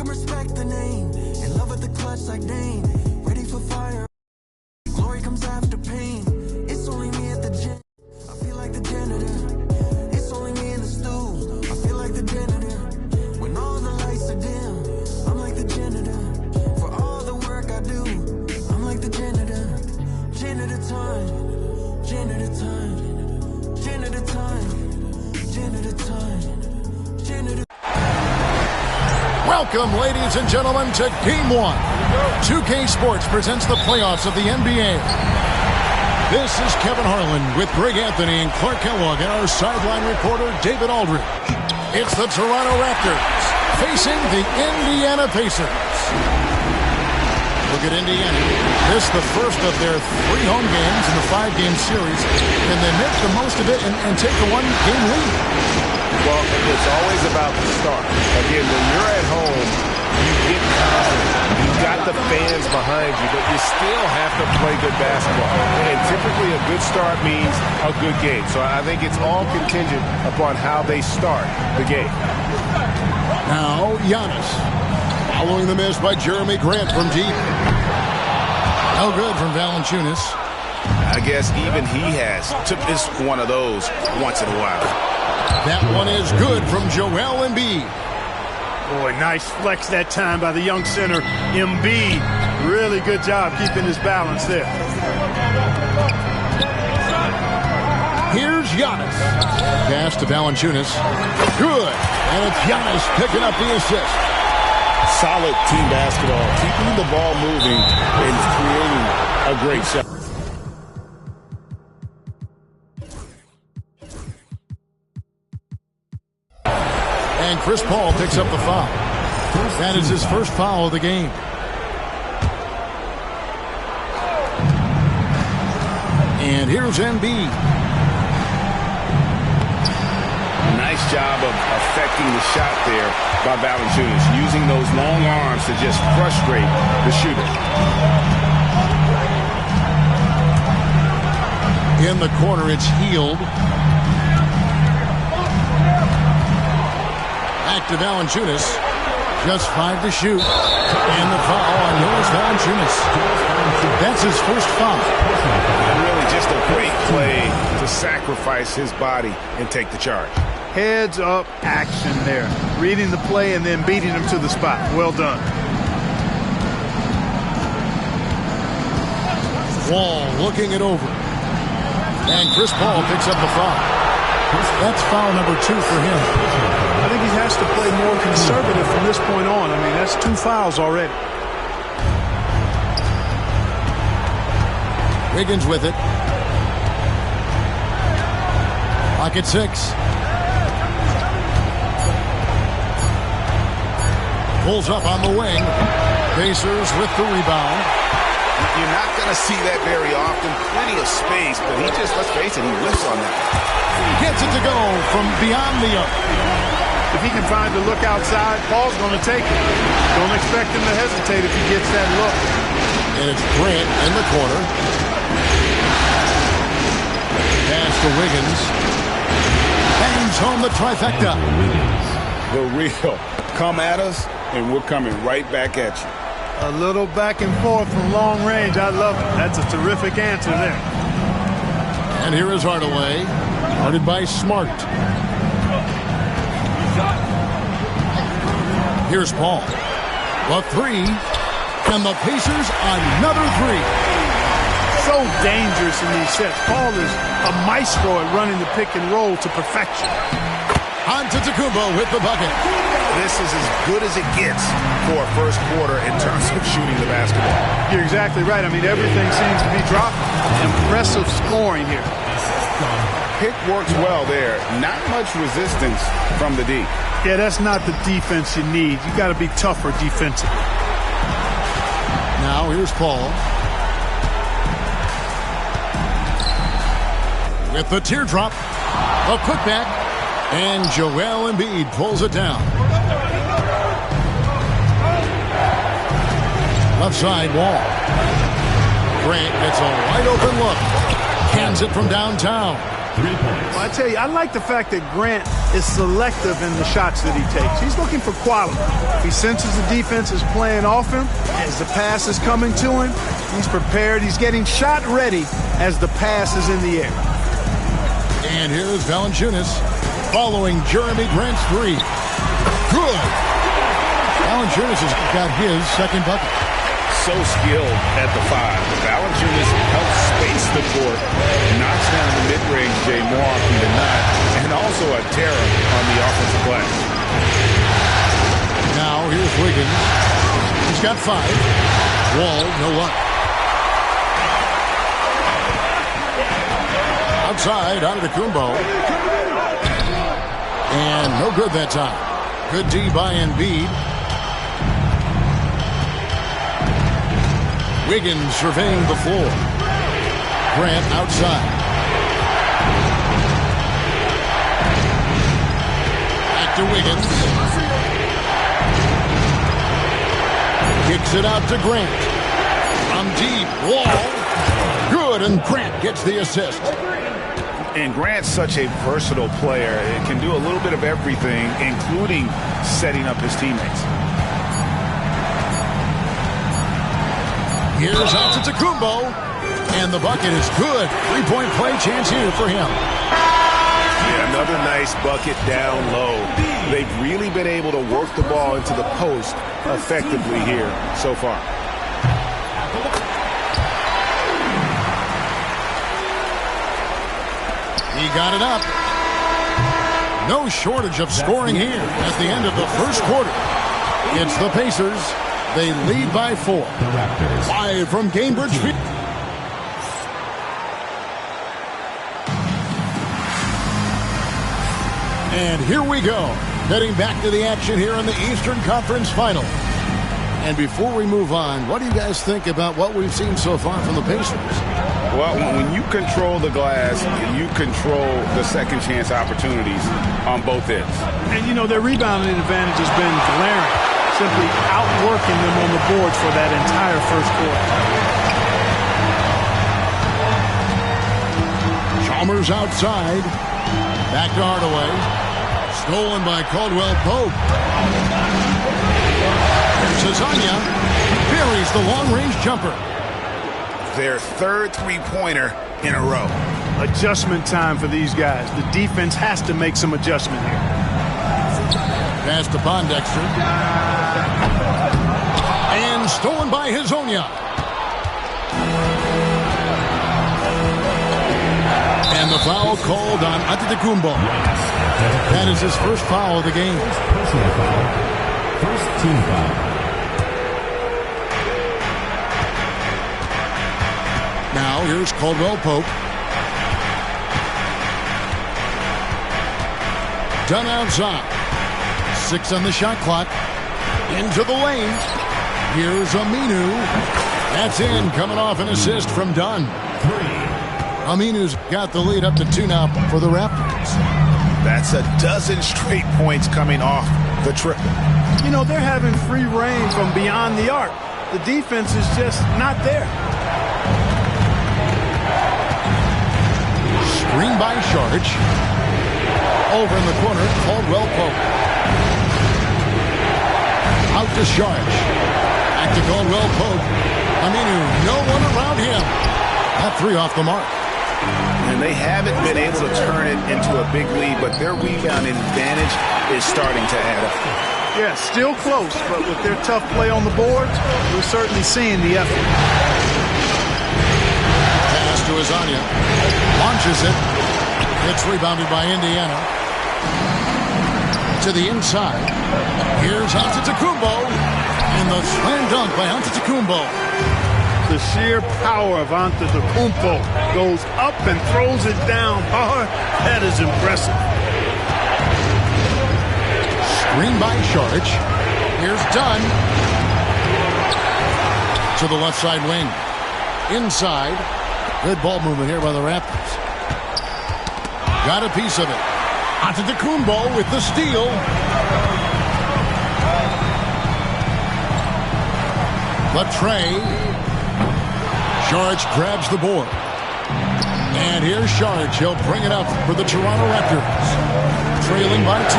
can respect the name. In love with the clutch like Dane. Ready for fire. Glory comes after pain. It's only me at the gym. I feel like the janitor. It's only me in the stool. I feel like the janitor. When all the lights are dim, I'm like the janitor. For all the work I do, I'm like the janitor. Janitor time. Janitor time. Janitor time. Janitor time. Janitor. Welcome, ladies and gentlemen, to Game 1. 2K Sports presents the playoffs of the NBA. This is Kevin Harlan with Greg Anthony and Clark Kellogg and our sideline reporter, David Aldridge. It's the Toronto Raptors facing the Indiana Pacers. Look at Indiana. This is the first of their 3 home games in the 5-game series. Can they make the most of it and take a 1-game lead? Well, it's always about the start. Again, when you're at home, you get confidence. You've got the fans behind you, but you still have to play good basketball. And typically a good start means a good game. So I think it's all contingent upon how they start the game. Now, Giannis. Following the miss by Jeremy Grant from deep. No good from Valanciunas. I guess even he has to miss one of those once in a while. That one is good from Joel Embiid. Boy, nice flex that time by the young center, Embiid. Really good job keeping his balance there. Here's Giannis. Pass to Valanciunas. Good. And it's Giannis picking up the assist. Solid team basketball, keeping the ball moving and creating a great shot. And Chris Paul picks up the foul. That is his first foul of the game. And here's Embiid. Nice job of affecting the shot there by Valanciunas, using those long arms to just frustrate the shooter. In the corner, it's Hield. Back to Valanciunas. Just 5 to shoot. And the foul on Jonas Valanciunas. That's his first foul. Really just a great play to sacrifice his body and take the charge. Heads up action there. Reading the play and then beating him to the spot. Well done. Wall looking it over. And Chris Paul picks up the foul. That's foul number 2 for him. I think he has to play more conservative from this point on. I mean, that's 2 fouls already. Wiggins with it. Clock at 6. Pulls up on the wing. Pacers with the rebound. You're not going to see that very often. Plenty of space, but he just, let's face it, he whiffs on that. Gets it to go from beyond the arc. If he can find the look outside, Paul's going to take it. Don't expect him to hesitate if he gets that look. And it's Grant in the corner. Pass to Wiggins. Bangs home the trifecta. The real. Come at us, and we're coming right back at you. A little back and forth from long range. I love it. That's a terrific answer there. And here is Hardaway. Guarded by Smart. Here's Paul. The 3. And the Pacers another 3. So dangerous in these sets. Paul is a maestro at running the pick and roll to perfection. Antetokounmpo with the bucket. This is as good as it gets for a first quarter in terms of shooting the basketball. You're exactly right. I mean, everything seems to be dropping. Impressive scoring here. Pick works well there. Not much resistance from the D. Yeah, that's not the defense you need. You got to be tougher defensively. Now here's Paul. With the teardrop. A putback. And Joel Embiid pulls it down. Left side Wall. Grant gets a wide open look. Cans it from downtown. 3 points. Well, I tell you, I like the fact that Grant is selective in the shots that he takes. He's looking for quality. If he senses the defense is playing off him, as the pass is coming to him, he's prepared. He's getting shot ready as the pass is in the air. And here's Valanciunas following Jeremy Grant's three. Good. Valanciunas has got his second bucket. So skilled at the 5. Valanciunas helps space the court, knocks down the mid-range Jay more often than not, and also a terror on the offensive glass. Now here's Wiggins. He's got 5. Wall, no luck. Outside, Antetokounmpo. And no good that time. Good D by Embiid. Wiggins surveying the floor. Grant outside. Back to Wiggins. Kicks it out to Grant. From deep. Wall. Good, and Grant gets the assist. And Grant's such a versatile player. It can do a little bit of everything, including setting up his teammates. Here's Antetokounmpo, and the bucket is good. 3-point play chance here for him. Yeah, another nice bucket down low. They've really been able to work the ball into the post effectively here so far. He got it up. No shortage of scoring here at the end of the first quarter. It's the Pacers. They lead by 4. Live from Gainbridge Field. And here we go. Heading back to the action here in the Eastern Conference Final. And before we move on, what do you guys think about what we've seen so far from the Pacers? Well, when you control the glass, you control the second chance opportunities on both ends. And, you know, their rebounding advantage has been glaring, simply outworking them on the boards for that entire first quarter. Chalmers outside. Back to Hardaway. Stolen by Caldwell Pope. Cezanya buries the long-range jumper. Their third three-pointer in a row. Adjustment time for these guys. The defense has to make some adjustment here. Pass to Pondexter. And stolen by Hezonja. And the foul called on Antetokounmpo. That is his first foul of the game. Personal foul. First team foul. Now here's Caldwell Pope. Dunn outside. 6 on the shot clock. Into the lane. Here's Aminu. That's in, coming off an assist from Dunn. 3. Aminu's got the lead up to 2 now for the Raptors. That's a dozen straight points coming off the triple. You know, they're having free reign from beyond the arc. The defense is just not there. Screen by Saric. Over in the corner, Caldwell Pope. Out to Saric. Back to Caldwell Pope. Aminu, no one around him. That 3 off the mark. And they haven't been able to turn it into a big lead, but their rebounding advantage is starting to add up. Yeah, still close, but with their tough play on the boards, we're certainly seeing the effort. Pass to Hezonja. Launches it. It's rebounded by Indiana. To the inside. Here's Antetokounmpo. And the slam dunk by Antetokounmpo. The sheer power of Antetokounmpo goes up and throws it down hard. That is impressive. Screen by Saric. Here's Dunn. To the left side wing. Inside. Good ball movement here by the Raptors. Got a piece of it. Antetokounmpo with the steal. Latrey. Saric grabs the board. And here's Sharge. He'll bring it up for the Toronto Raptors. Trailing by 2.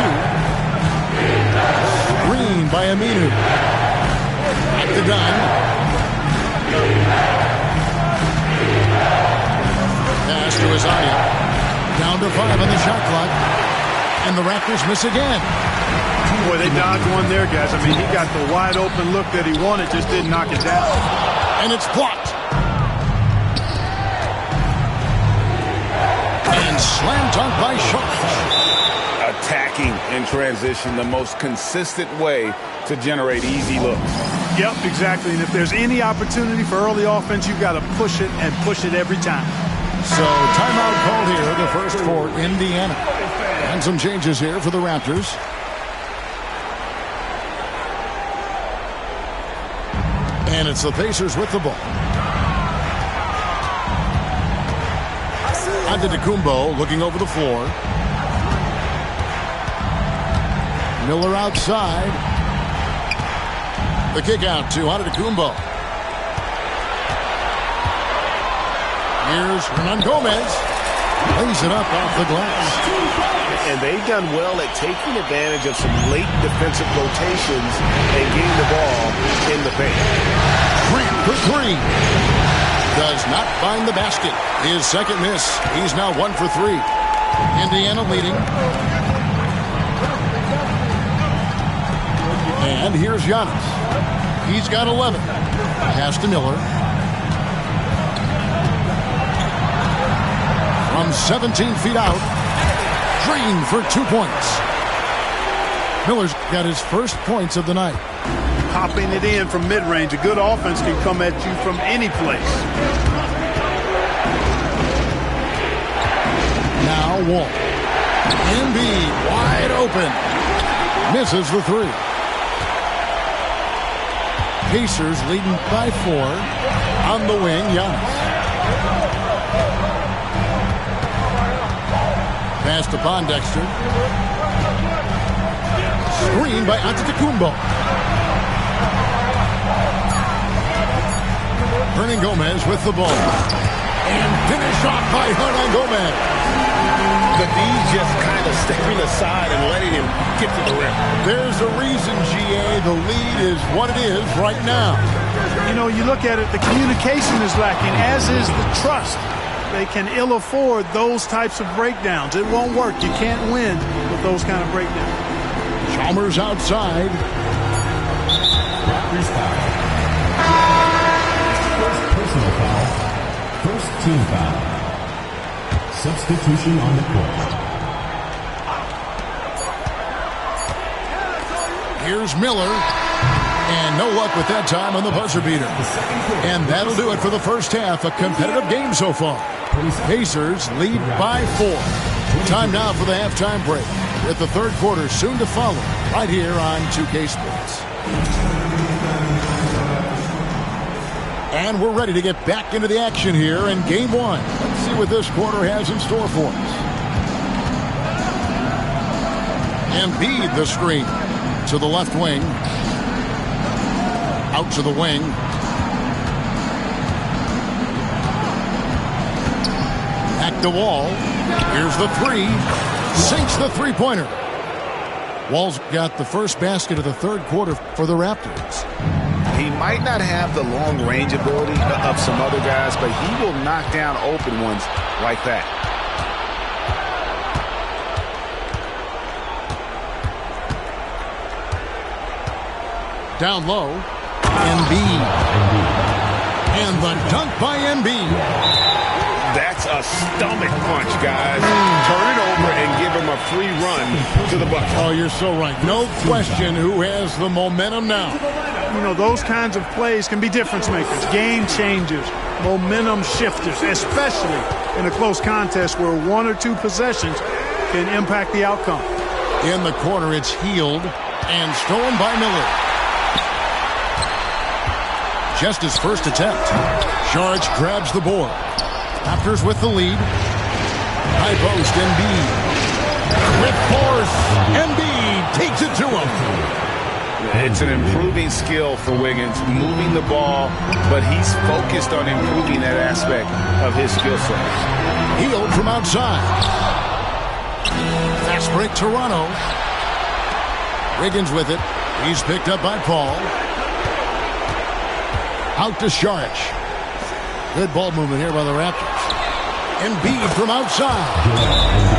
Screen by Aminu. At the gun. Pass to Isaiah. Down to 5 on the shot clock. And the Raptors miss again. Boy, they dodged one there, guys. I mean, he got the wide open look that he wanted, just didn't knock it down. And it's blocked. And slam dunk by Sharge. Attacking in transition, the most consistent way to generate easy looks. Yep, exactly. And if there's any opportunity for early offense, you've got to push it and push it every time. So timeout called here, the first for Indiana. And some changes here for the Raptors. And it's the Pacers with the ball. Antetokounmpo looking over the floor. Miller outside. The kick out to Antetokounmpo. Here's Hernan Gomez. Lays it up off the glass. And they've done well at taking advantage of some late defensive rotations and getting the ball in the paint. Grant for 3. Does not find the basket. His second miss. He's now 1 for 3. Indiana leading. And here's Giannis. He's got 11. Pass to Miller. From 17 feet out. Green for 2 points. Miller's got his first points of the night. Popping it in from mid-range. A good offense can come at you from any place. Now Wall. Embiid wide open. Misses the 3. Pacers leading by 4. On the wing, Giannis. Pass to Pondexter. Screen by Antetokounmpo. Hernan Gomez with the ball. And finish off by Hernan Gomez. The D just kind of stepping aside and letting him get to the rim. There's a reason, GA, the lead is what it is right now. You know, you look at it, the communication is lacking, as is the trust. They can ill afford those types of breakdowns. It won't work. You can't win with those kind of breakdowns. Chalmers outside. Raptors foul. First personal foul. First team foul. Substitution on the court. Here's Miller. And no luck with that time on the buzzer beater. And that'll do it for the first half. A competitive game so far. Pacers lead by 4. Time now for the halftime break, with the third quarter soon to follow right here on 2K Sports. And we're ready to get back into the action here in Game 1. Let's see what this quarter has in store for us. Embiid the screen to the left wing. Out to the wing. Back to Wall. Here's the 3. Sinks the three-pointer. Wall's got the first basket of the third quarter for the Raptors. He might not have the long-range ability of some other guys, but he will knock down open ones like that. Down low. Embiid. And the dunk by Embiid. That's a stomach punch, guys. Turn it over and give him a free run to the bucket. Oh, you're so right. No question who has the momentum now. You know, those kinds of plays can be difference makers, game changers, momentum shifters, especially in a close contest where 1 or 2 possessions can impact the outcome. In the corner, it's Hield and stolen by Miller. Just his first attempt. Sharge grabs the board. Raptors with the lead. High post, Embiid. With force, Embiid takes it to him. It's an improving skill for Wiggins, moving the ball, but he's focused on improving that aspect of his skill set. Hield from outside. Fast break, Toronto. Wiggins with it. He's picked up by Paul. Out to Saric. Good ball movement here by the Raptors. Embiid from outside.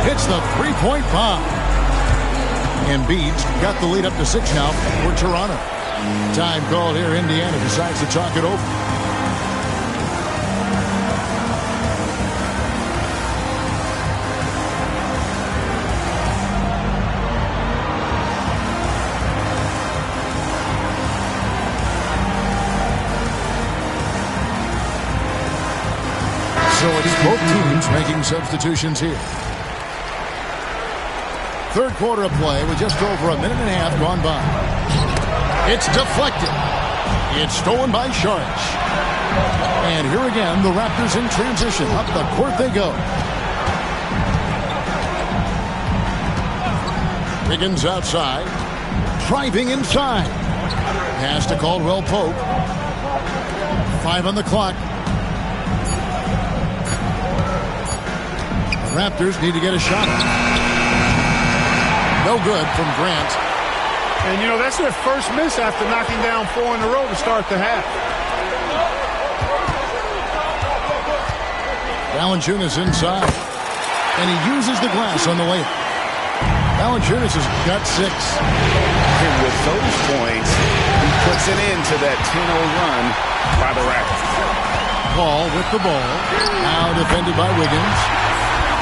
Hits the three-point bomb. Embiid's got the lead up to 6 now for Toronto. Time called here. Indiana decides to talk it over. So it's both teams making substitutions here. Third quarter of play with just over a minute and a half gone by. It's deflected. It's stolen by Saric. And here again, the Raptors in transition. Up the court they go. Wiggins outside. Driving inside. Pass to Caldwell Pope. 5 on the clock. The Raptors need to get a shot. No good from Grant. And, you know, that's their first miss after knocking down 4 in a row to start the half. Valanciunas inside. And he uses the glass on the layup. Valanciunas has got 6. And with those points, he puts an end to that 10-0 run by the Raptors. Paul with the ball. Now defended by Wiggins.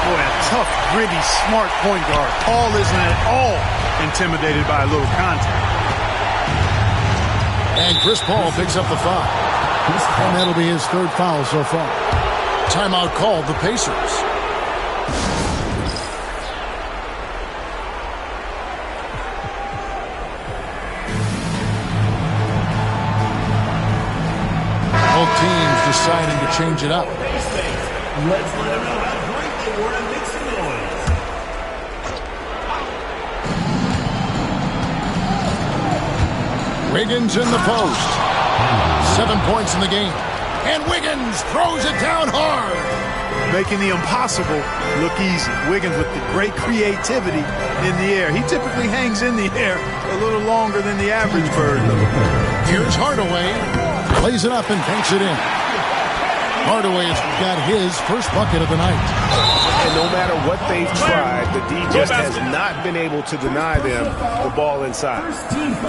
Boy, a tough, gritty, smart point guard. Paul isn't at all intimidated by a little contact. And Chris Paul picks up the foul. And that'll be his 3rd foul so far. Timeout called the Pacers. Both teams deciding to change it up. Let's let them know how great they were to make some noise. Wiggins in the post. 7 points in the game. And Wiggins throws it down hard. Making the impossible look easy. Wiggins with the great creativity in the air. He typically hangs in the air a little longer than the average bird. Here's Hardaway. Plays it up and banks it in. Hardaway has got his first bucket of the night. And no matter what they've tried, the D just has not been able to deny them the ball inside.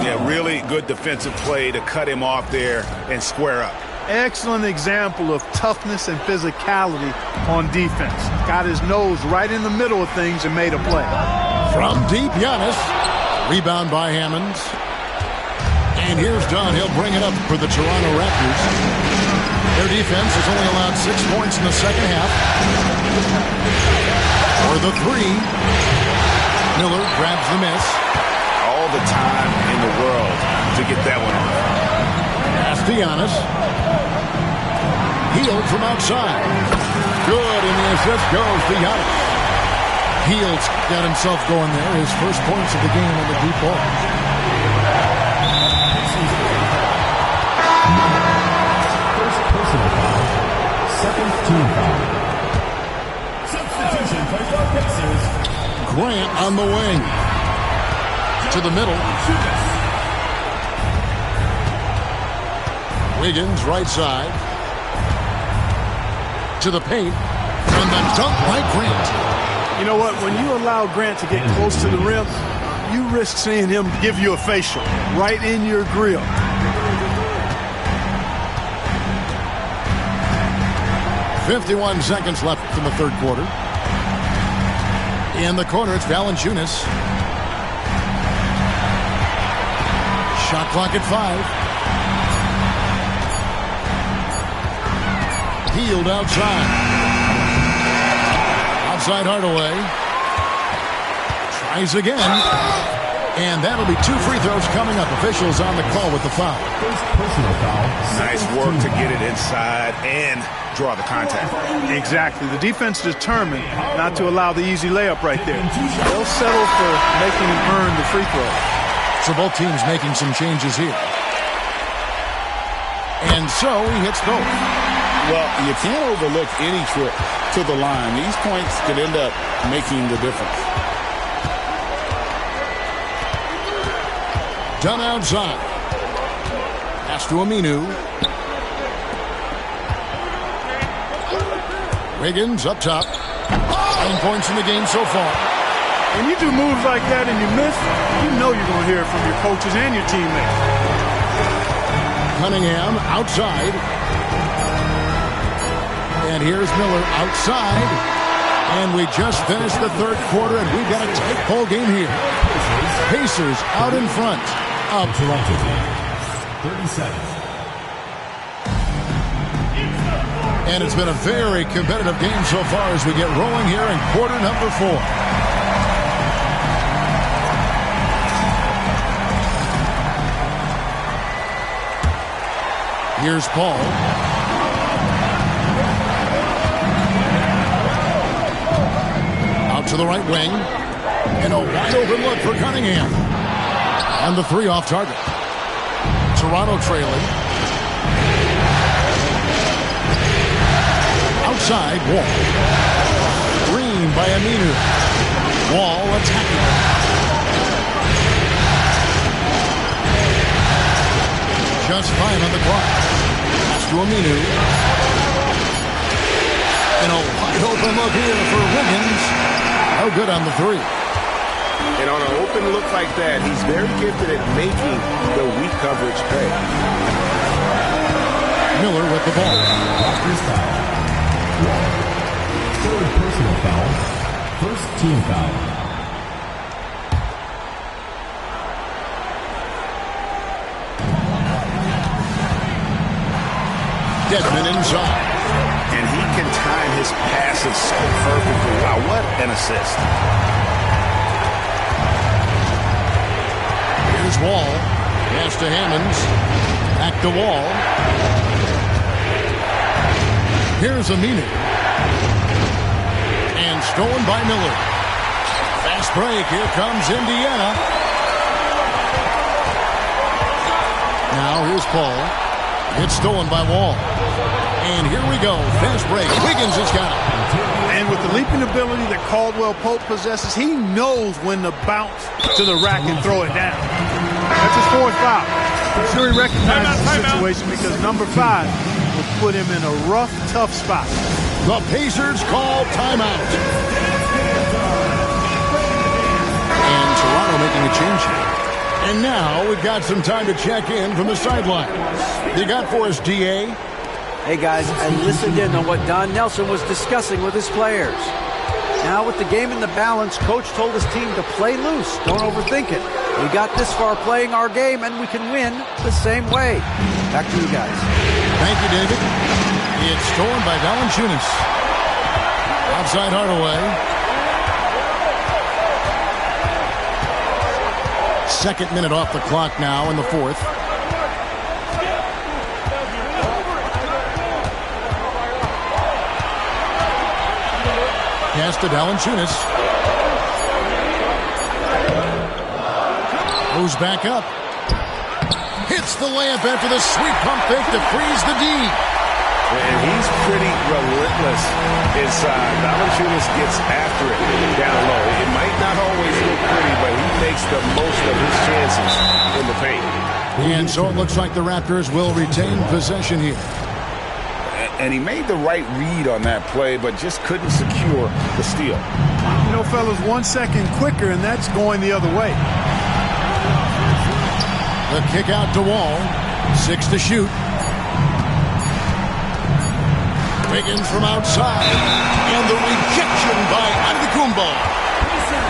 Yeah, really good defensive play to cut him off there and square up. Excellent example of toughness and physicality on defense. Got his nose right in the middle of things and made a play. From deep, Giannis. Rebound by Hammonds. And here's Dunn. He'll bring it up for the Toronto Raptors. Their defense has only allowed 6 points in the second half. For the 3. Miller grabs the miss. All the time in the world to get that one off. Pass to Giannis. Hield from outside. Good, and the assist goes to Giannis. Hield's got himself going there. His first points of the game on the deep ball. First personal foul. Second team foul. Substitution for the Pacers. Grant on the wing. To the middle. Wiggins right side. To the paint. And the dunk by Grant. You know what? When you allow Grant to get close to the rim, you risk seeing him give you a facial right in your grill. .51 seconds left in the third quarter. In the corner, it's Valanciunas. Shot clock at 5. Hield outside. Outside Hardaway. Tries again. And that'll be 2 free throws coming up. Officials on the call with the foul. First personal foul. Nice work to get it inside and draw the contact. Exactly. The defense determined not to allow the easy layup right there. They'll settle for making him earn the free throw. So both teams making some changes here. And so he hits both. Well, you can't overlook any trip to the line. These points could end up making the difference. Done outside. Pass to Aminu. Wiggins up top. 9 points in the game so far. When you do moves like that and you miss, you know you're going to hear it from your coaches and your teammates. Cunningham outside. And here's Miller outside. And we just finished the third quarter, and we've got a tight ball game here. Pacers out in front. Up. 30 seconds. And it's been a very competitive game so far as we get rolling here in quarter number 4. Here's Paul. Out to the right wing. And a wide open look for Cunningham. And the 3 off target. Toronto trailing. Outside, Wall. Green by Aminu. Wall attacking. Just 5 on the clock. Pass to Aminu. And a wide open look here for Wiggins. No good on the 3. And on an open look like that, he's very gifted at making the weak coverage pay. Miller with the ball. First foul. Third personal foul. First team foul. Dedmon inside. And he can time his passes so perfectly. Wow, what an assist. Here's Wall. Pass to Hammonds. Back to Wall. Here's Aminu. And stolen by Miller. Fast break. Here comes Indiana. Now here's Paul. It's stolen by Wall. And here we go. Fast break. Wiggins has got it. And with the leaping ability that Caldwell Pope possesses, he knows when to bounce to the rack and throw it down. That's his 4th foul. I'm sure he recognizes the situation because number 5 will put him in a rough, tough spot. The Pacers call timeout. And Toronto making a change here. And now we've got some time to check in from the sidelines. You got for us, D.A.? Hey, guys, I listened in on what Don Nelson was discussing with his players. Now, with the game in the balance, Coach told his team to play loose. Don't overthink it. We got this far playing our game, and we can win the same way. Back to you guys. Thank you, David. It's stolen by Valanciunas. Outside Hardaway. Second minute off the clock now in the 4th. Pass to Valanciunas. Moves back up. Hits the layup after the sweet pump fake to freeze the D. And he's pretty relentless inside. Valanciunas gets after it down low. It might not always look pretty, but he makes the most of his chances in the paint. And so it looks like the Raptors will retain possession here. And he made the right read on that play, but just couldn't secure the steal. You know, fellas, 1 second quicker, and that's going the other way. The kick out to Wall. 6 to shoot. Wiggins from outside. And the rejection by Antetokounmpo.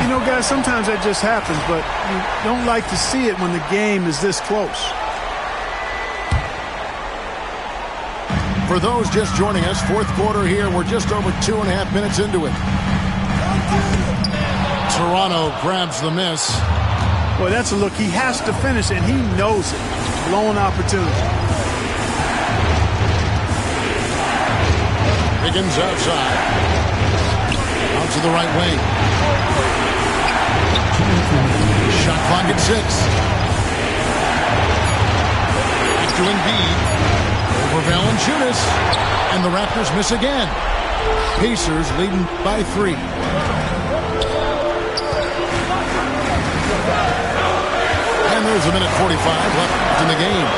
You know, guys, sometimes that just happens, but you don't like to see it when the game is this close. For those just joining us, 4th quarter here. We're just over 2.5 minutes into it. Toronto grabs the miss. Boy, that's a look. He has to finish, and he knows it. Blown opportunity. Wiggins outside. Out to the right wing. Shot clock at 6. to Embiid. Over Valanciunas. And the Raptors miss again. Pacers leading by 3. And there's a minute 45 left in the game.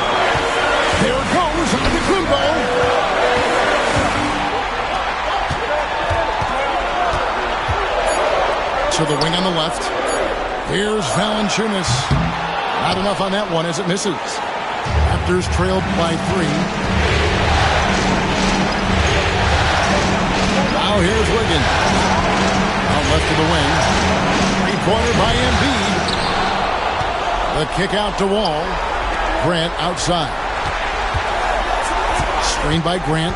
Here it goes, Antetokounmpo. To the wing on the left. Here's Valanciunas. Not enough on that one as it misses. Raptors trailed by 3. Now here's Wiggins. Out left to the wing. 3-pointer by Embiid. The kick out to Wall. Grant outside. Screen by Grant.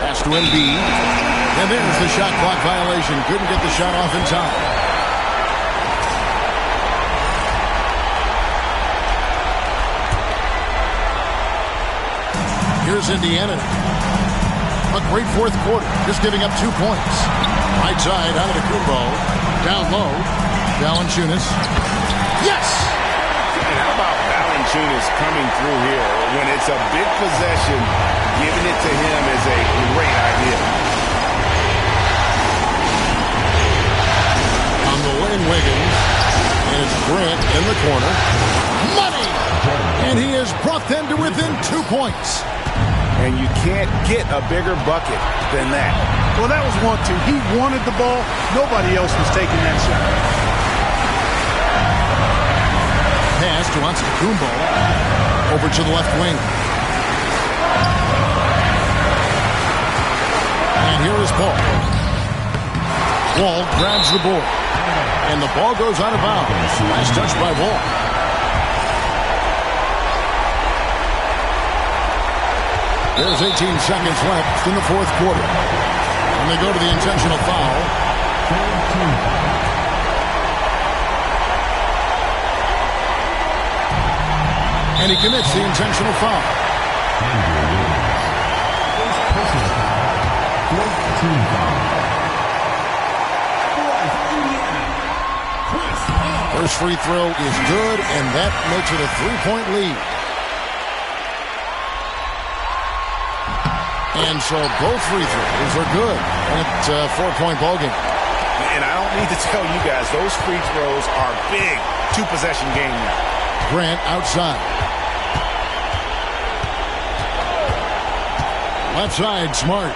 Pass to Embiid. And there's the shot clock violation. Couldn't get the shot off in time. Here's Indiana. A great fourth quarter, just giving up 2 points. Right side, Antetokounmpo. Down low, Valanciunas. Yes! And how about Valanciunas coming through here? When it's a big possession, giving it to him is a great idea. On the lane, Wiggins. And it's Grant in the corner. Money! And he has brought them to within 2 points. And you can't get a bigger bucket than that. Well, that was 1-2. He wanted the ball. Nobody else was taking that shot. Pass to Antetokounmpo. Over to the left wing. And here is Paul. Wall grabs the board. And the ball goes out of bounds. Last touch by Wall. There's 18 seconds left in the fourth quarter. And they go to the intentional foul. And he commits the intentional foul. First free throw is good, and that makes it a 3-point lead. And so both free throws are good. And it's a 4-point ballgame. And I don't need to tell you guys, those free throws are big. 2-possession game now. Grant outside. Left side, Smart.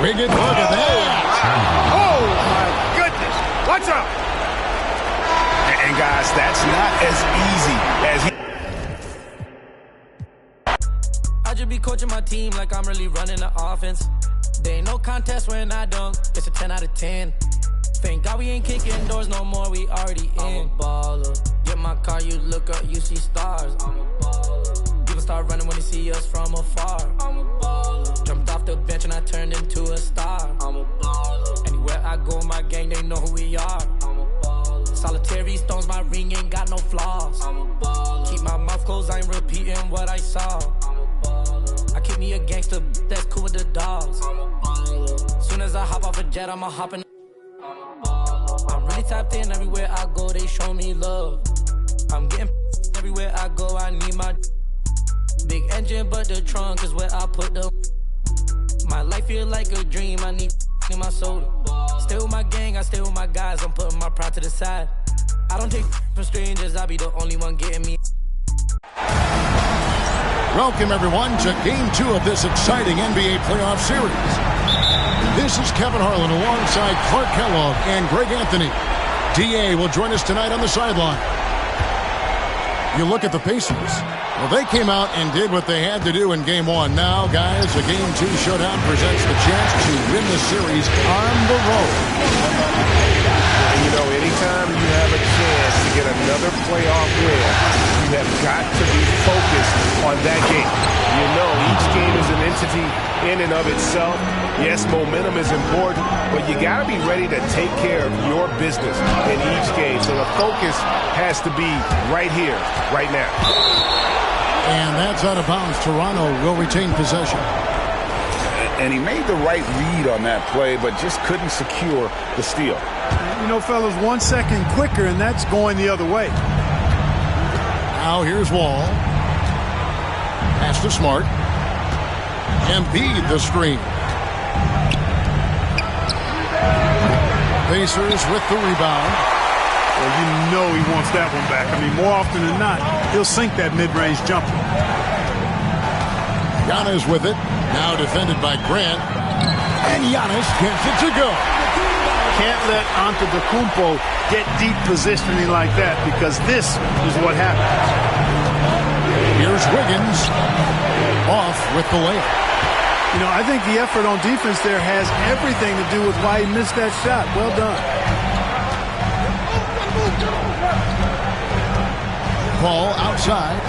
Wiggins, look at that. Oh, my goodness. Watch out. And guys, that's not as easy as he... I just be coaching my team like I'm really running the offense. There ain't no contest when I dunk. It's a 10 out of 10. Thank God we ain't kicking doors no more. We already in. I'm a baller. Get my car, you look up, you see stars. I'm a baller. People start running when they see us from afar. I'm a baller. Jumped off the bench and I turned into a star. I'm a baller. Anywhere I go, my gang, they know who we are. I'm a baller. Solitary stones, my ring ain't got no flaws. I'm a baller. Keep my mouth closed, I ain't repeating what I saw. I'm a baller. I keep me a gangster, that's cool with the dogs. I'm a baller. Soon as I hop off a jet, I'ma hop in. I'm really tapped in everywhere I go, they show me love. I'm getting everywhere I go, I need my big engine, but the trunk is where I put them. My life feel like a dream, I need in my soda. Stay with my gang, I stay with my guys, I'm putting my pride to the side. I don't take from strangers, I be the only one getting me. Welcome, everyone, to Game 2 of this exciting NBA playoff series. This is Kevin Harlan alongside Clark Kellogg and Greg Anthony. D.A. will join us tonight on the sideline. You look at the Pacers. Well, they came out and did what they had to do in Game 1. Now, guys, a Game 2 showdown presents the chance to win the series on the road. And you know, anytime you have a chance to get another playoff win, you have got to be focused on that game. You know, each game is an entity in and of itself. Yes, momentum is important, but you got to be ready to take care of your business in each game. So the focus has to be right here, right now. And that's out of bounds. Toronto will retain possession. And he made the right read on that play, but just couldn't secure the steal. You know, fellas, 1 second quicker, and that's going the other way. Now here's Wall. Pass to Smart. Embiid the screen. Pacers with the rebound. Well, you know he wants that one back. I mean, more often than not, he'll sink that mid-range jumper. Giannis with it. Now defended by Grant. And Giannis gets it to go. Can't let Antetokounmpo get deep positioning like that, because this is what happens. Here's Wiggins. Off with the layup. You know, I think the effort on defense there has everything to do with why he missed that shot. Well done. Ball outside.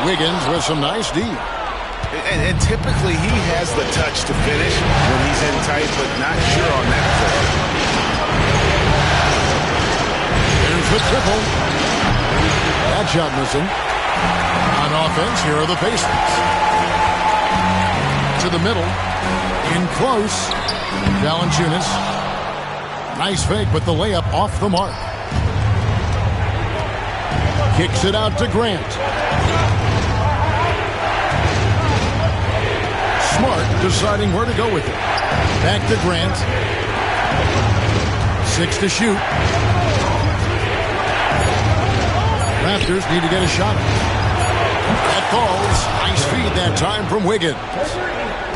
Wiggins with some nice D. And typically he has the touch to finish when he's in tight, but not sure on that play. Here's the triple. That shot missing. On offense, here are the Pacers. To the middle. In close. Valanciunas. Nice fake, but the layup off the mark. Kicks it out to Grant. Smart deciding where to go with it. Back to Grant. 6 to shoot. Raptors need to get a shot. That falls. Nice feed that time from Wiggins.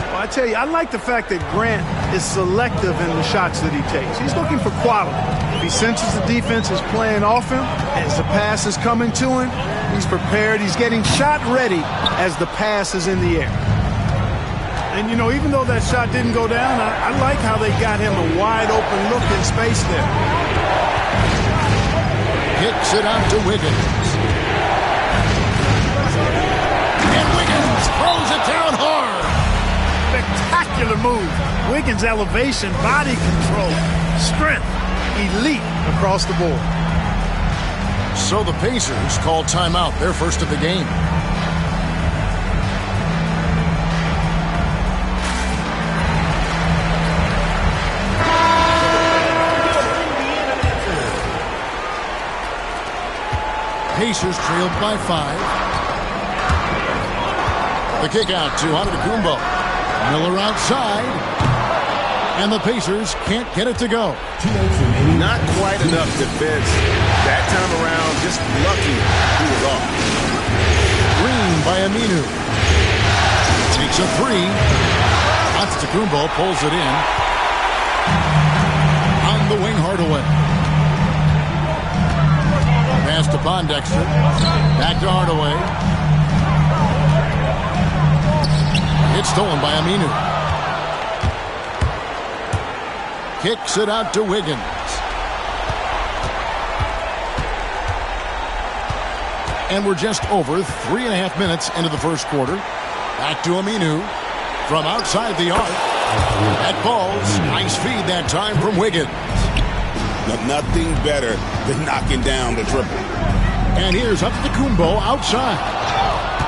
Well, I tell you, I like the fact that Grant is selective in the shots that he takes. He's looking for quality. If he senses the defense is playing off him, as the pass is coming to him, he's prepared. He's getting shot ready as the pass is in the air. And, you know, even though that shot didn't go down, I like how they got him a wide-open look in space there. Kicks it out to Wiggins. And Wiggins throws it down hard. Spectacular move. Wiggins' elevation, body control, strength, elite across the board. So the Pacers call timeout, their first of the game. Pacers trailed by 5. The kick out to Antetokounmpo. Miller outside. And the Pacers can't get it to go. Not quite enough defense. That time around, just lucky he was off. Green by Aminu. Takes a 3. Antetokounmpo pulls it in. On the wing, Hardaway. Pass to Pondexter. Back to Hardaway. It's stolen by Aminu. Kicks it out to Wiggins. And we're just over 3.5 minutes into the first quarter. Back to Aminu. From outside the arc. That falls. Nice feed that time from Wiggins. Nothing better than knocking down the triple. And here's Antetokounmpo outside.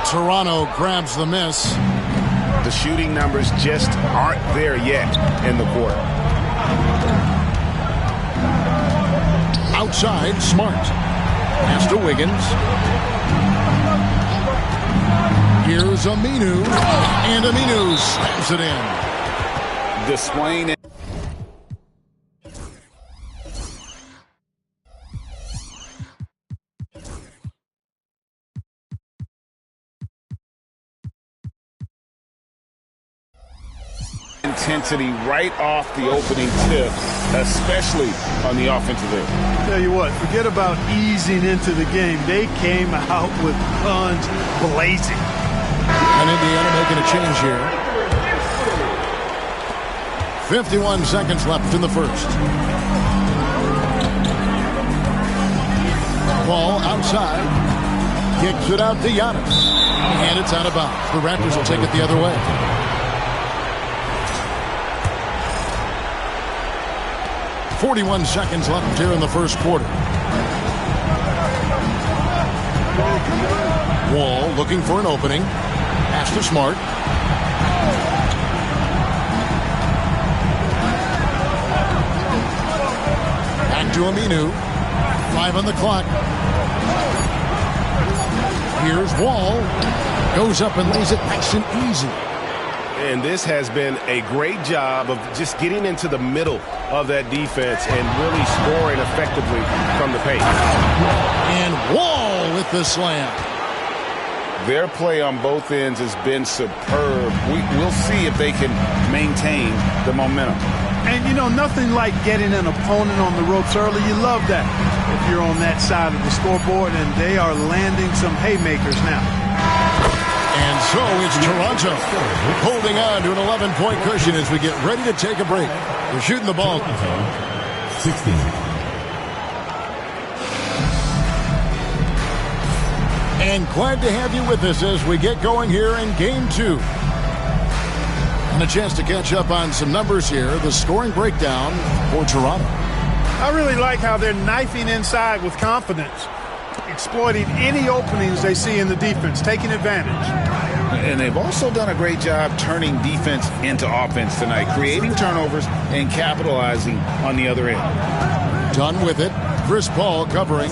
Toronto grabs the miss. The shooting numbers just aren't there yet in the quarter. Outside, Smart. Pass to Wiggins. Here's Aminu. And Aminu slams it in. Displaying it. Intensity right off the opening tip, especially on the offensive end. Tell you what, forget about easing into the game. They came out with guns blazing. And Indiana making a change here. 51 seconds left in the first. Ball outside. Kicks it out to Giannis. And it's out of bounds. The Raptors will take it the other way. .41 seconds left here in the first quarter. Wall looking for an opening. Pass to Smart. Back to Aminu. 5 on the clock. Here's Wall. Goes up and lays it nice and easy. And this has been a great job of just getting into the middle of that defense and really scoring effectively from the paint. And Wall with the slam. Their play on both ends has been superb. We'll see if they can maintain the momentum. And, you know, nothing like getting an opponent on the ropes early. You love that if you're on that side of the scoreboard, and they are landing some haymakers now. And so it's Toronto holding on to an 11-point cushion as we get ready to take a break. We're shooting the ball. 16. And glad to have you with us as we get going here in Game 2. And a chance to catch up on some numbers here. The scoring breakdown for Toronto. I really like how they're knifing inside with confidence, exploiting any openings they see in the defense, taking advantage. And they've also done a great job turning defense into offense tonight, creating turnovers and capitalizing on the other end. Done with it. Chris Paul covering.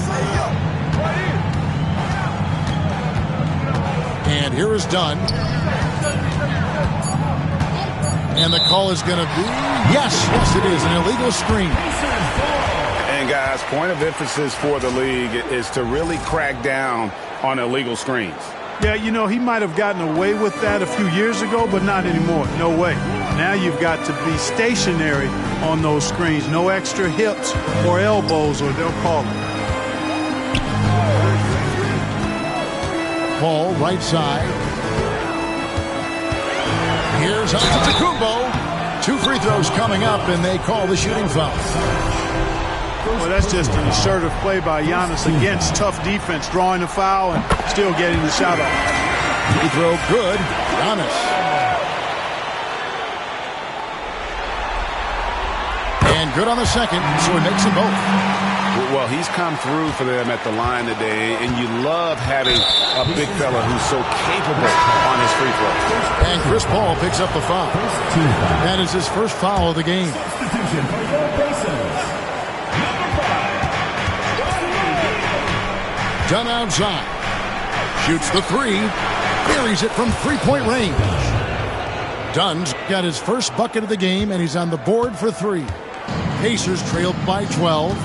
And here is Dunn. And the call is going to be, yes, it is, an illegal screen. And guys, point of emphasis for the league is to really crack down on illegal screens. Yeah, you know, he might have gotten away with that a few years ago, but not anymore. No way. Now you've got to be stationary on those screens. No extra hips or elbows, or they'll call it. Paul, right side. Here's Antetokounmpo. 2 free throws coming up, and they call the shooting foul. Well, that's just an assertive play by Giannis against tough defense, drawing a foul and still getting the shot off. Free throw good. Giannis. And good on the second, so he makes them both. Well, he's come through for them at the line today, and you love having a big fella who's so capable on his free throw. And Chris Paul picks up the foul. That is his first foul of the game. Dunn outside. Shoots the 3. Buries it from 3-point range. Dunn's got his first bucket of the game, and he's on the board for 3. Pacers trailed by 12.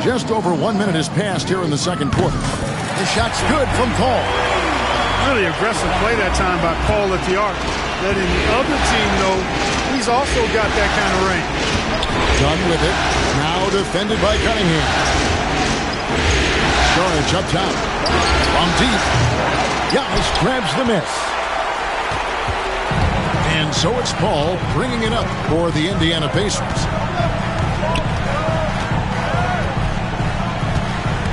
Just over 1 minute has passed here in the second quarter. The shot's good from Paul. Really aggressive play that time by Paul at the arc. Letting the other team know he's also got that kind of range. Done with it. Now defended by Cunningham. Storage up top. From deep. Giannis grabs the miss. And so it's Paul bringing it up for the Indiana Pacers.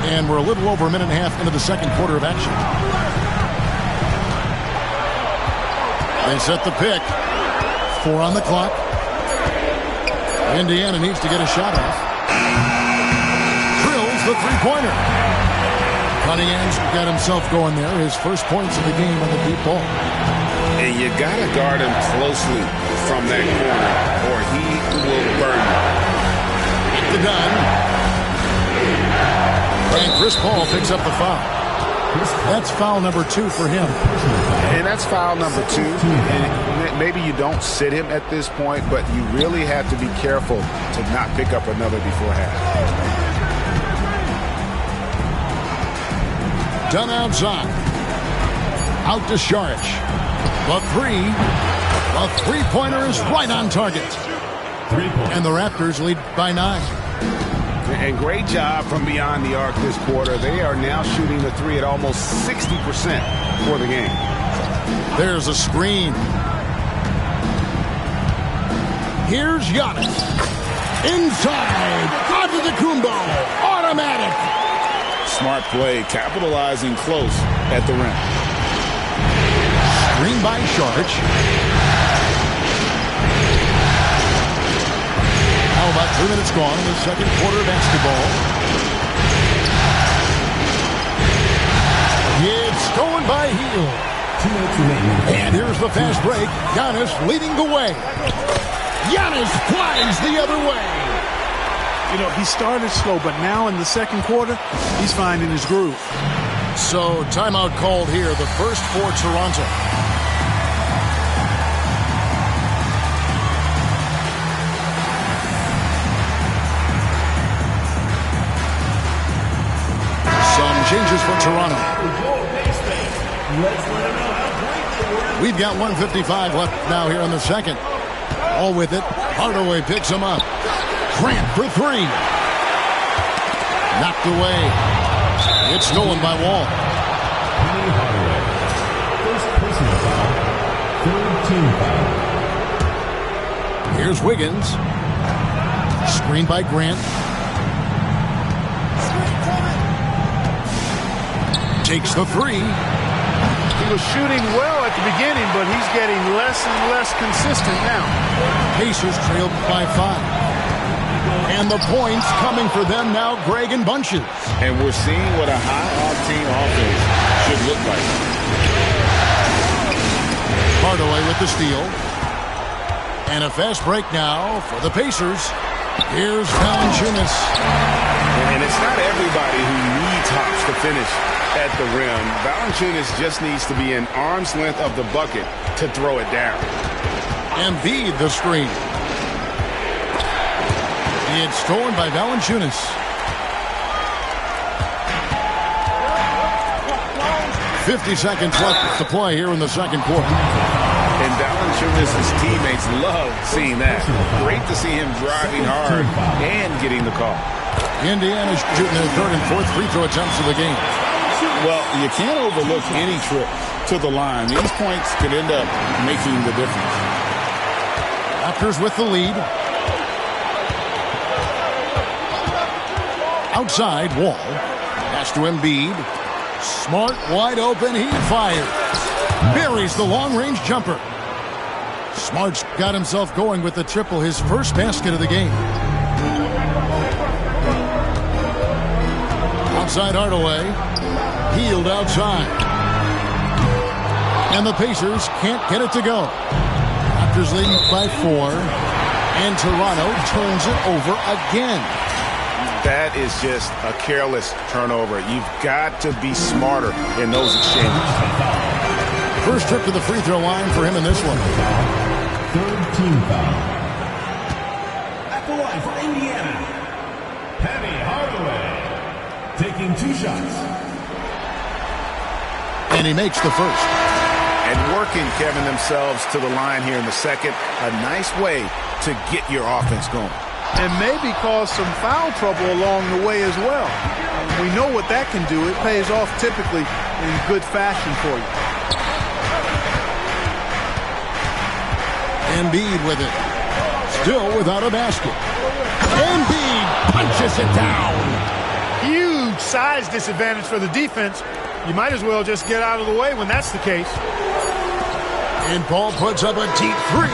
And we're a little over a minute and a half into the second quarter of action. They set the pick. 4 on the clock. Indiana needs to get a shot off. Drills the 3-pointer. Cunningham's got himself going there. His first points of the game on the deep ball. And you got to guard him closely from that corner, or he will burn you. The Dunn. And Chris Paul picks up the foul. That's foul number 2 for him. And that's foul number 2. And maybe you don't sit him at this point, but you really have to be careful to not pick up another before half. Dunn outside. Out to Saric. The 3. The 3-pointer is right on target. And the Raptors lead by 9. And great job from beyond the arc this quarter. They are now shooting the 3 at almost 60% for the game. There's a screen. Here's Giannis. Inside. Antetokounmpo. Automatic. Smart play, capitalizing close at the rim. Screen by Saric. How about 3 minutes gone in the second quarter of basketball? stolen by Hield. And here's the fast break. Giannis leading the way. Giannis flies the other way. You know, he started slow, but now in the second quarter, he's finding his groove. So, timeout called here, the first for Toronto. Some changes for Toronto. We've got 1:55 left now here in the second. All with it. Hardaway picks him up. Grant for three. Knocked away. It's stolen by Wall. First personal foul. Third team foul. Here's Wiggins. Screen by Grant. Takes the three. He was shooting well at the beginning, but he's getting less and less consistent now. Pacers trailed by 5. And the points coming for them now, Greg, in bunches. And we're seeing what a high-octane offense should look like. Hardaway with the steal. And a fast break now for the Pacers. Here's Valanciunas. And it's not everybody who needs hops to finish at the rim. Valanciunas just needs to be an arm's length of the bucket to throw it down. Embiid the screen. It's stolen by Valanciunas. .50 seconds left to play here in the second quarter. And Valanciunas' teammates love seeing that. Great to see him driving hard and getting the call. Indiana's shooting their third and fourth free throw attempts of the game. Well, you can't overlook any trip to the line. These points could end up making the difference. Raptors with the lead. Outside, Wall. Pass to Embiid. Smart, wide open. He fires. Buries the long-range jumper. Smart's got himself going with the triple, his first basket of the game. Outside Hardaway. Hield outside. And the Pacers can't get it to go. Raptors leading by 4. And Toronto turns it over again. That is just a careless turnover. You've got to be smarter in those exchanges. First trip to the free throw line for him in this one. Third team foul. At the line for Indiana, Penny Hardaway taking 2 shots. And he makes the first. And working, Kevin, themselves to the line here in the second. A nice way to get your offense going. And maybe cause some foul trouble along the way as well. We know what that can do. It pays off typically in good fashion for you. Embiid with it. Still without a basket. Embiid punches it down. Huge size disadvantage for the defense. You might as well just get out of the way when that's the case. And Paul puts up a deep three.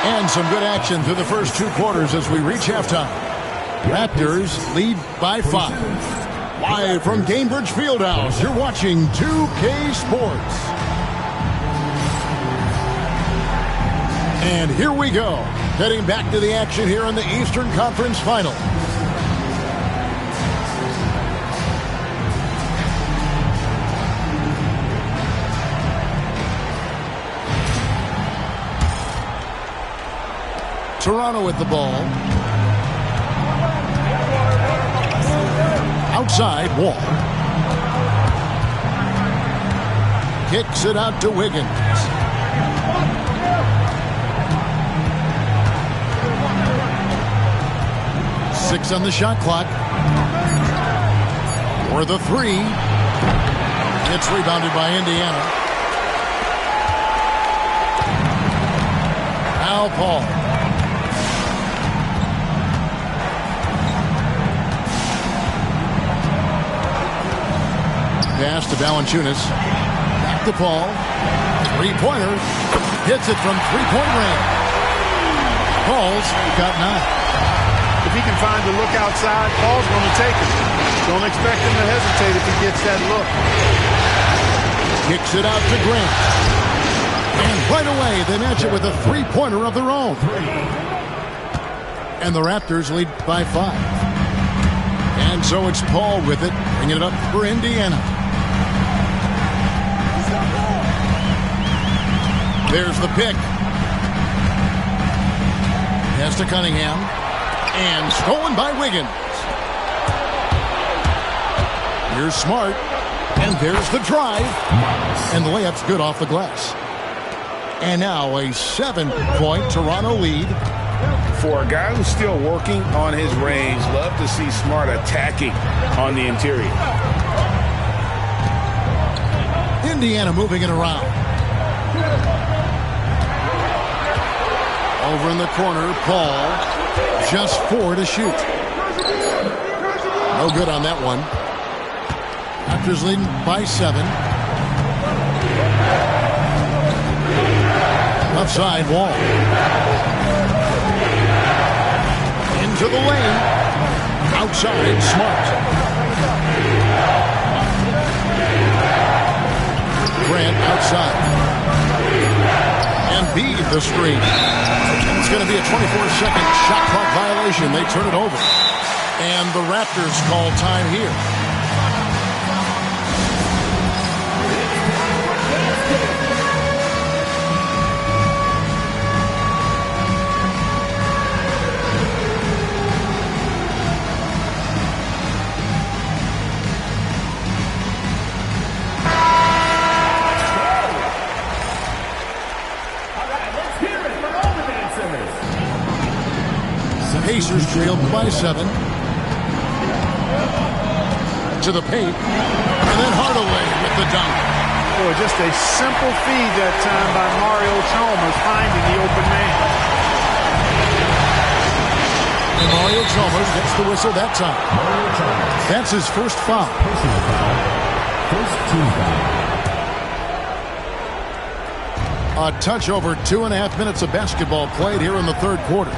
And some good action through the first 2 quarters as we reach halftime. Raptors lead by 5. Live from Gainbridge Fieldhouse, you're watching 2K Sports. And here we go. Heading back to the action here in the Eastern Conference Final. Toronto with the ball. Outside, Wall. Kicks it out to Wiggins. Six on the shot clock. For the three. It's rebounded by Indiana. Now Paul. Pass to Valanciunas. Back to Paul. Three-pointer. Hits it from three-point range. Paul's got 9. If he can find the look outside, Paul's going to take it. Don't expect him to hesitate if he gets that look. Kicks it out to Grant. And right away, they match it with a three-pointer of their own. And the Raptors lead by 5. And so it's Paul with it, bringing it up for Indiana. There's the pick. Pass to Cunningham. And stolen by Wiggins. Here's Smart. And there's the drive. And the layup's good off the glass. And now a 7-point Toronto lead. For a guy who's still working on his range, love to see Smart attacking on the interior. Indiana moving it around. Over in the corner, Paul. Just 4 to shoot. No good on that one. Raptors leading by 7. Left side wall. Into the lane. Outside, Smart. Grant outside. Embiid the screen. It's going to be a 24-second shot clock violation. They turn it over. And the Raptors call time here. Pacers trailed by 7. To the paint. And then Hardaway with the dunk. Oh, just a simple feed that time by Mario Chalmers finding the open man. And Mario Chalmers gets the whistle that time. That's his first foul. First team foul. A touch over 2.5 minutes of basketball played here in the third quarter.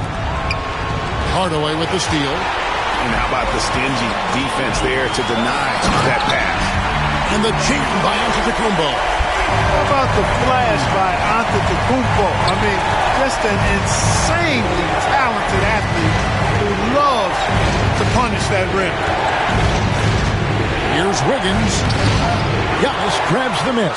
Hardaway with the steal. And how about the stingy defense there to deny that pass? And the jam by Antetokounmpo. How about the flash by Antetokounmpo? I mean, just an insanely talented athlete who loves to punish that rim. Here's Wiggins. Giannis grabs the miss.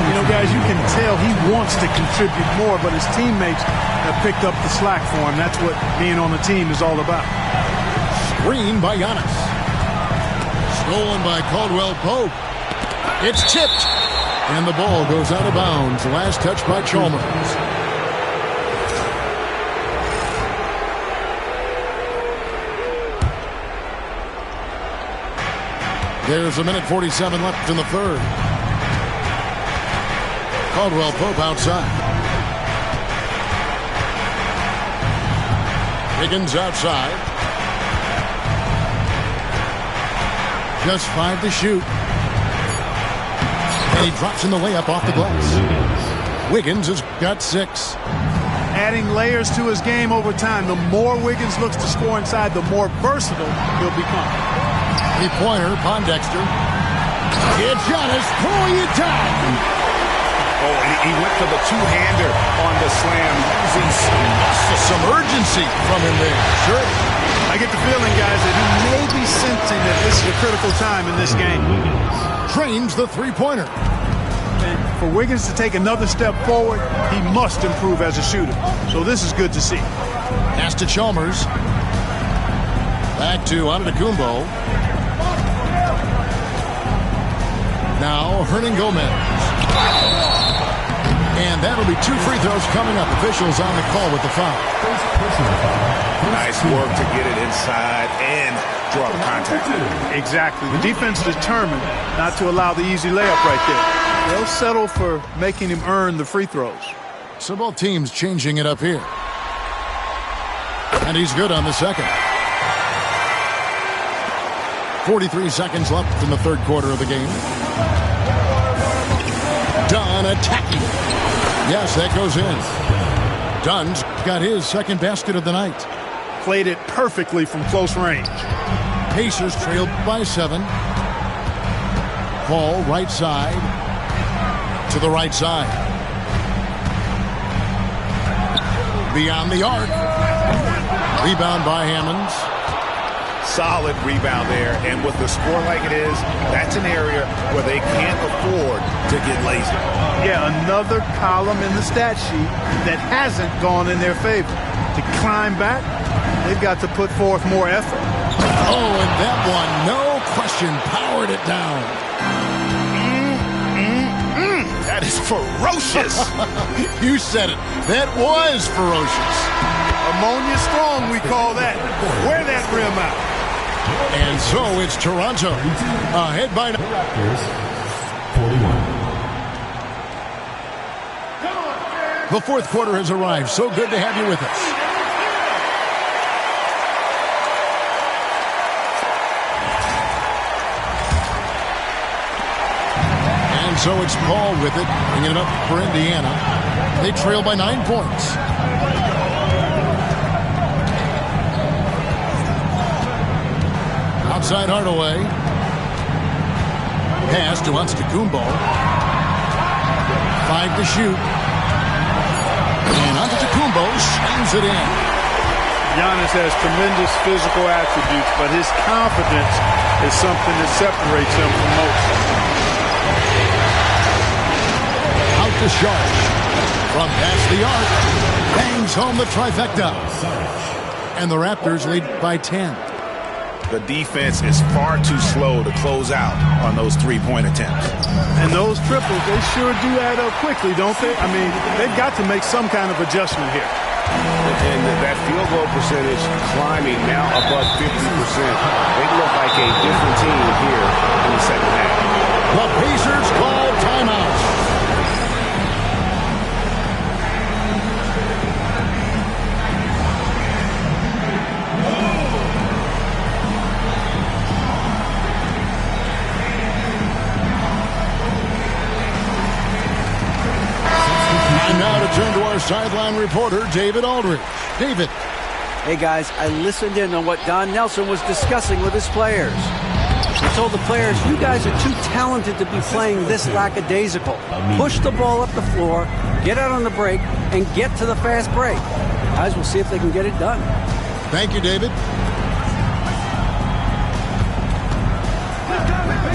You know, guys, you can tell he wants to contribute more, but his teammates have picked up the slack for him. That's what being on the team is all about. Screen by Giannis. Stolen by Caldwell Pope. It's tipped. And the ball goes out of bounds. Last touch by Chalmers. There's a minute 47 left in the third. Caldwell Pope outside. Wiggins outside. Just 5 to shoot. And he drops in the layup off the glass. Wiggins has got 6. Adding layers to his game over time. The more Wiggins looks to score inside, the more versatile he'll become. Three-pointer, Pondexter. It's Giannis pulling it down. Oh, and he went for the two-hander on the slam. Using Some urgency from him there. Sure. I get the feeling, guys, that he may be sensing that this is a critical time in this game. Trains the three-pointer. And for Wiggins to take another step forward, he must improve as a shooter. So this is good to see. Pass to Chalmers. Back to Antetokounmpo. Now Hernan Gomez. And that'll be 2 free throws coming up. Officials on the call with the foul. nice work to get it inside and draw the contact. Exactly. The defense determined not to allow the easy layup right there. They'll settle for making him earn the free throws. So both teams changing it up here. And he's good on the second. 43 seconds left in the third quarter of the game. Dunn attacking. Yes, that goes in. Dunn's got his second basket of the night. Played it perfectly from close range. Pacers trailed by 7. Ball right side. to the right side. Beyond the arc. Rebound by Hammonds. Solid rebound there, and with the score like it is, that's an area where they can't afford to get lazy. Yeah, another column in the stat sheet that hasn't gone in their favor. To climb back, they've got to put forth more effort. Oh, and that one, no question, powered it down. That is ferocious. You said it. That was ferocious. Ammonia strong, we call that. Wear that rim out. And so it's Toronto ahead by... Raptors, 41. The fourth quarter has arrived. So good to have you with us. And so it's Paul with it, bringing it up for Indiana. They trail by 9 points. Outside Hardaway. Pass to Antetokounmpo. 5 to shoot. And Antetokounmpo slams it in. Giannis has tremendous physical attributes, but his confidence is something that separates him from most. Out to Sharp. From past the arc. Bangs home the trifecta. And the Raptors lead by 10. The defense is far too slow to close out on those three-point attempts. And those triples, they sure do add up quickly, don't they? I mean, they've got to make some kind of adjustment here. And that field goal percentage climbing now above 50%. They look like a different team here in the second half. The Pacers call timeout. Now to turn to our sideline reporter, David Aldridge. David. Hey, guys, I listened in on what Don Nelson was discussing with his players. He told the players, you guys are too talented to be playing this lackadaisical. Push the ball up the floor, get out on the break, and get to the fast break. Guys, we'll see if they can get it done. Thank you, David.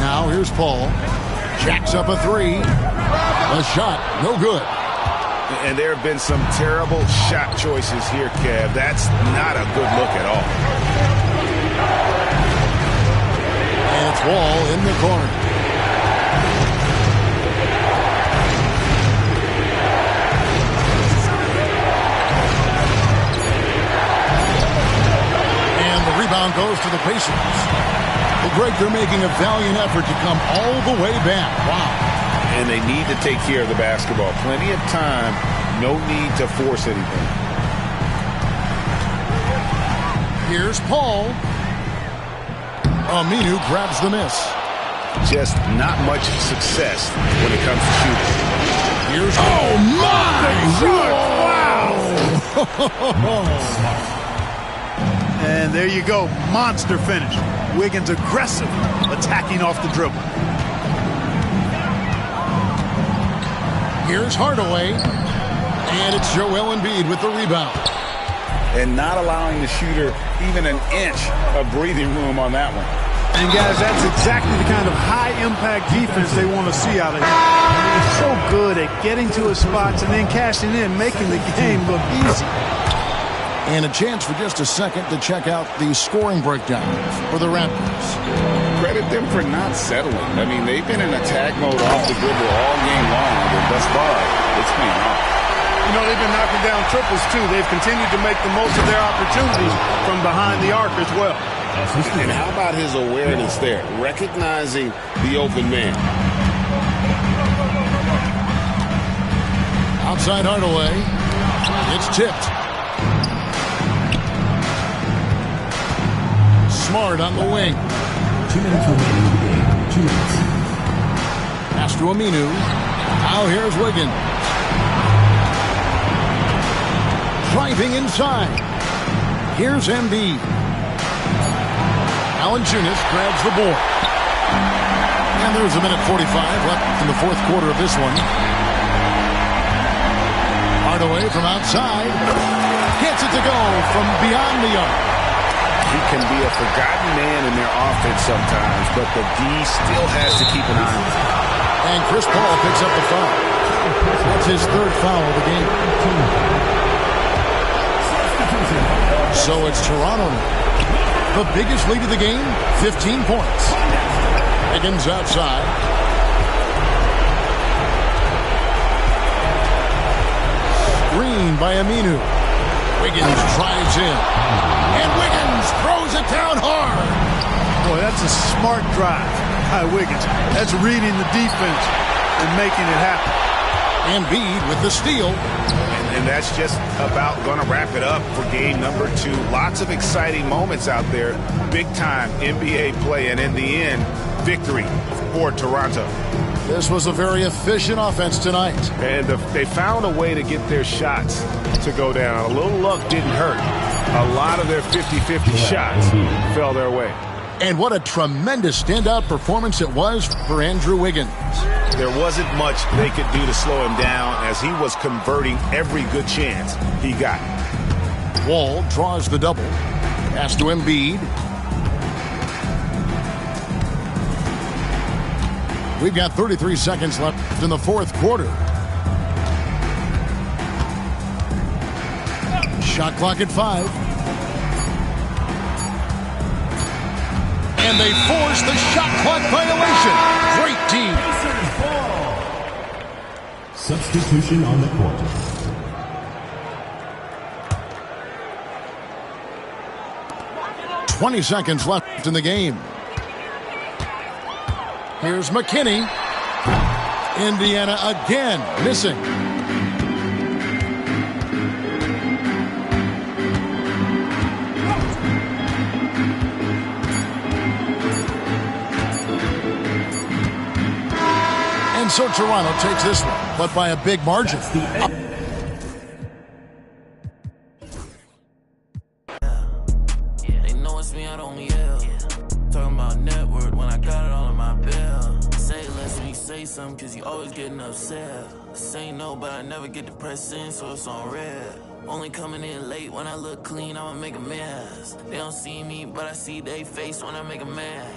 Now here's Paul. Jacks up a three. A shot, no good. And there have been some terrible shot choices here, Kev. That's not a good look at all. And it's Wall in the corner. And the rebound goes to the Pacers. Well, Greg, they're making a valiant effort to come all the way back. Wow. And they need to take care of the basketball. Plenty of time. No need to force anything. Here's Paul. Aminu grabs the miss. Just not much success when it comes to shooting. Here's... Oh, my! Wow! And there you go. Monster finish. Wiggins aggressive, attacking off the dribble. Here's Hardaway. And it's Joel Embiid with the rebound. And not allowing the shooter even an inch of breathing room on that one. And, guys, that's exactly the kind of high-impact defense they want to see out of him. I mean, he's so good at getting to his spots and then cashing in, making the game look easy. And a chance for just a second to check out the scoring breakdown for the Raptors. Credit them for not settling. I mean, they've been in attack mode off the dribble all game long, but thus far, it's paying off. You know, they've been knocking down triples, too. They've continued to make the most of their opportunities from behind the arc as well. And how about his awareness there, recognizing the open man? Outside Hardaway. It's tipped. Smart on the wing. 2 minutes remaining in the game. 2 minutes. Pass to Aminu. Now here's Wiggins. Driving inside. Here's Embiid. Valanciunas grabs the board. And there's a minute 45 left in the fourth quarter of this one. Hardaway from outside. Gets it to go from beyond the arc. He can be a forgotten man in their offense sometimes, but the D still has to keep an eye on him. And Chris Paul picks up the foul. That's his third foul of the game. So it's Toronto now. The biggest lead of the game, 15 points. Wiggins outside. Screen by Aminu. Wiggins drives in. And Wiggins throws it down hard. Boy, that's a smart drive by Wiggins. That's reading the defense and making it happen. Embiid with the steal. And that's just about going to wrap it up for game number 2. Lots of exciting moments out there. Big-time NBA play, and in the end, victory for Toronto. This was a very efficient offense tonight. And they found a way to get their shots to go down. A little luck didn't hurt. A lot of their 50-50 shots fell their way. And what a tremendous standout performance it was for Andrew Wiggins. There wasn't much they could do to slow him down as he was converting every good chance he got. Wall draws the double. Pass to Embiid. We've got 33 seconds left in the fourth quarter. Shot clock at 5. And they force the shot clock violation. Great team. Substitution on the court. "20 seconds left in the game. Here's McKinney. Indiana again missing. And so Toronto takes this one, but by a big margin. They know it's me, I don't yell. Talking about network when I got it all in my bill. Say less when you say something, cause you always getting upset. Say no, but I never get depressed in, so it's on red. Only coming in late when I look clean, I'ma make a mess. They don't see me, but I see they face when I make a mess.